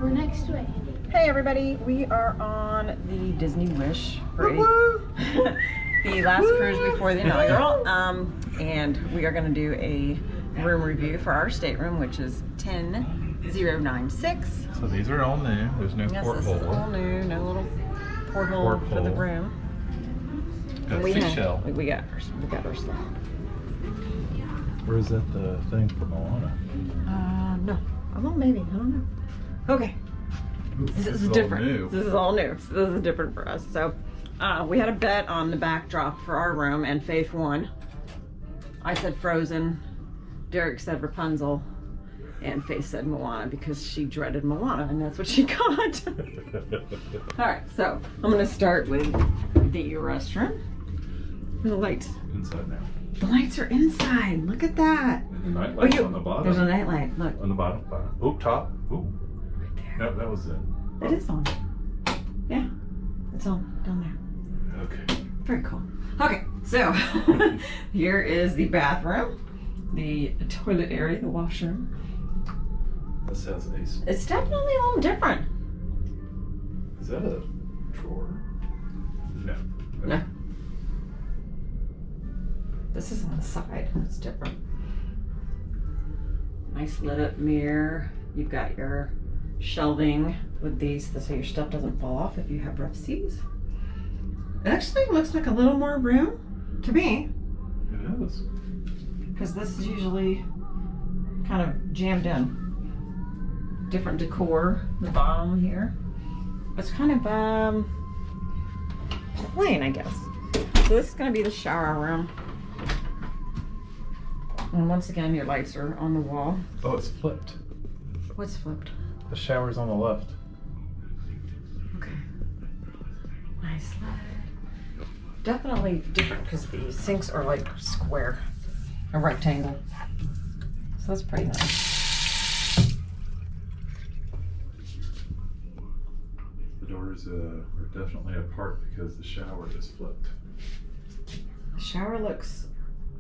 We're next to it. Hey everybody, we are on the Disney Wish parade. The last cruise before the inaugural. And we are going to do a room review for our stateroom, which is 10096. So these are all new. There's no porthole. This is all new. No little porthole for the room. Got We seashell. got our stuff. Or is that the thing for Moana? No. Oh, maybe. I don't know. Okay. This is different. New. This is all new. So this is different for us. So we had a bet on the backdrop for our room, and Faith won. I said Frozen. Derek said Rapunzel. And Faith said Moana because she dreaded Moana, and that's what she got. Alright, so I'm going to start with the restroom. The lights. Inside now. The lights are inside. Look at that. And the night lights on the bottom. There's a night light. Look. On the bottom. Oh, top. Ooh. Right there. No, that was it. It is on. Yeah. It's on down there. Okay. Very cool. Okay, so here is the bathroom, the toilet area, the washroom. This has a... It's definitely a little different. Is that a drawer? No. No. This is on the side. It's different. Nice lit up mirror. You've got your shelving with these so your stuff doesn't fall off if you have rough seas. It actually looks like a little more room to me. It is. Because this is usually kind of jammed in. Different decor, the bottom here. It's kind of plain, I guess. So this is going to be the shower room. And once again, your lights are on the wall. Oh, it's flipped. What's flipped? The shower's on the left. Okay. Nice light. Definitely different because the sinks are like square, a rectangle. So that's pretty nice. The doors are definitely apart because the shower is flipped. The shower looks,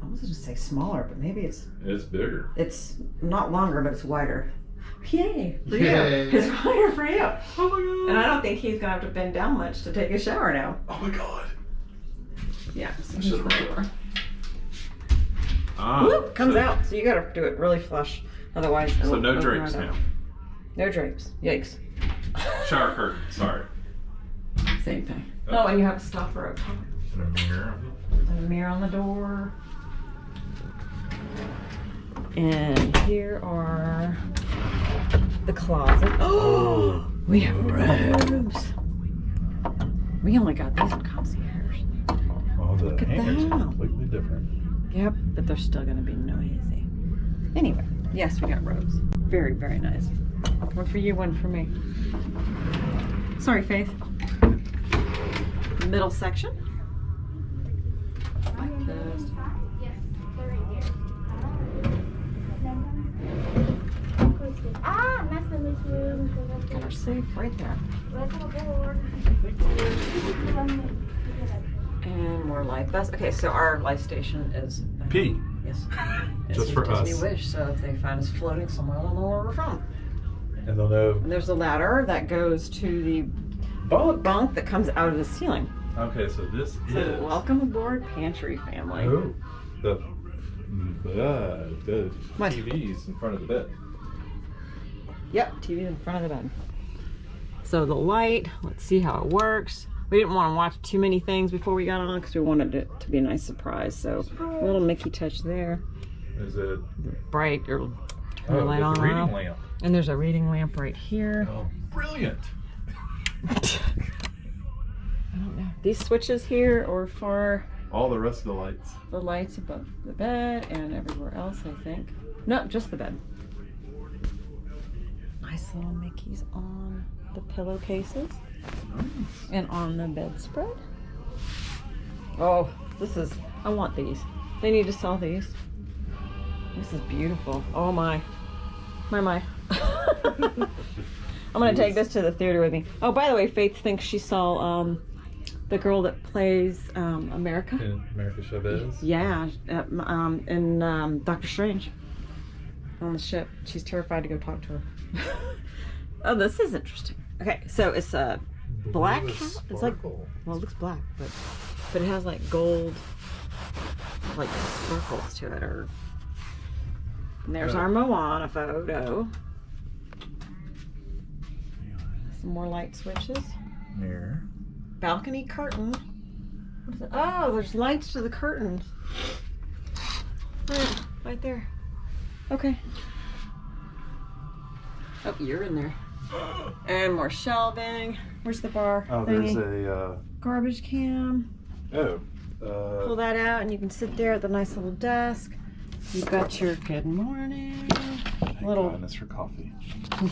I was going to say smaller, but maybe it's bigger. It's not longer, but it's wider. Yay! For Yay. you. It's wider for you. Oh my god! And I don't think he's gonna have to bend down much to take a shower now. Oh my god! Yeah. So I should have read it. Whoop, comes out. So you gotta do it really flush, otherwise. So no it'll drapes run out. now. No drapes. Yikes. Shower curtain. Sorry. Same thing. Oh, and you have a stopper up top. And a mirror. And a mirror on the door. And here are the closet. Oh, we have robes. We only got these in concierge. Oh, the Look at hangers that. are completely different. Yep, but they're still gonna be noisy. Anyway, yes, we got robes. Very, very nice. One for you, one for me. Sorry, Faith. Middle section. Like this. Got our safe right there. And more life vests. Okay, so our life station is P. Yes. Just for Disney us. Wish. So if they find us floating somewhere, they'll know where we're from. And they'll know. And there's a ladder that goes to the bunk that comes out of the ceiling. Okay, so this So is. welcome aboard, pantry family. Oh, the What? TV's in front of the bed. Yep, TV in front of the bed. So the light, let's see how it works. We didn't want to watch too many things before we got on because we wanted it to be a nice surprise. So a little Mickey touch there. Is it? Bright or turn the light there's on. a reading lamp. And there's a reading lamp right here. Oh, brilliant! I don't know. These switches here are for All the rest of the lights. the lights above the bed and everywhere else, I think. No, just the bed. Nice little Mickeys on the pillowcases and on the bedspread. Oh, this is, I want these. They need to sell these. This is beautiful. Oh my. My. I'm gonna take this to the theater with me. Oh, by the way, Faith thinks she saw the girl that plays America. In America Chavez. Yeah, in Doctor Strange on the ship. She's terrified to go talk to her. Oh, this is interesting. Okay, so it's a black Blue cat. is It's like, sparkle. well, it looks black, but it has like gold, like sparkles to it. Or and there's our Moana photo. Some more light switches. Mirror. Balcony curtain. What is it? Oh, there's lights to the curtains. Right there. Okay. Oh, you're in there. And more shelving. Where's the bar? Oh, thingy? there's a. Garbage can. Pull that out and you can sit there at the nice little desk. You've got your good morning. Little. That's for coffee.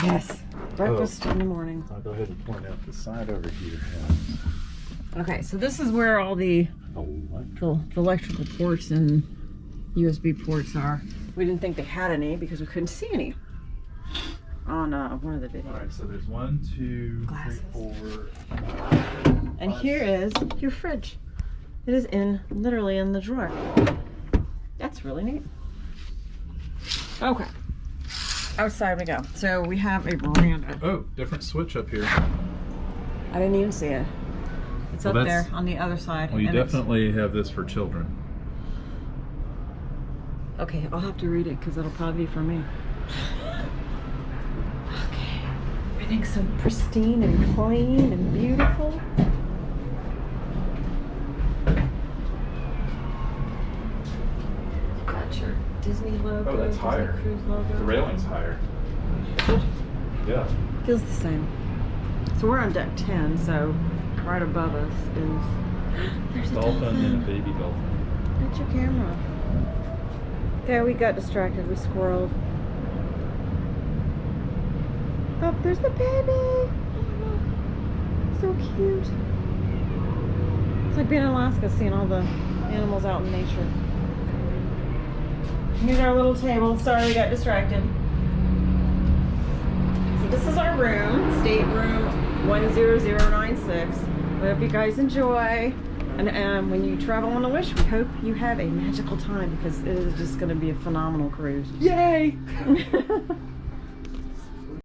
Yes. Breakfast in the morning. I'll go ahead and point out the side over here. Okay, so this is where all the electrical ports and USB ports are. We didn't think they had any because we couldn't see any on one of the videos. Alright, so there's 1, 2, Glasses. 3, 4. And here is your fridge. It is literally in the drawer. That's really neat. Okay. Outside we go. So we have a veranda. Oh, different switch up here. I didn't even see it. It's Well, up that's- there on the other side. Well, you and it's- definitely have this for children. Okay, I'll have to read it because it'll probably be for me. Okay. Everything's so pristine and clean and beautiful. Got your Disney logo. Oh, that's Disney higher. Cruise logo. The railing's higher. Yeah. Feels the same. So we're on deck 10, so right above us is there's a Dolphin dolphin. and a baby dolphin. That's your camera. There, we got distracted. We squirreled. Oh, there's the baby. So cute. It's like being in Alaska, seeing all the animals out in nature. Here's our little table. Sorry, we got distracted. So this is our room, Stateroom 10096. We hope you guys enjoy. And when you travel on the Wish, we hope you have a magical time because it is just going to be a phenomenal cruise. Yay!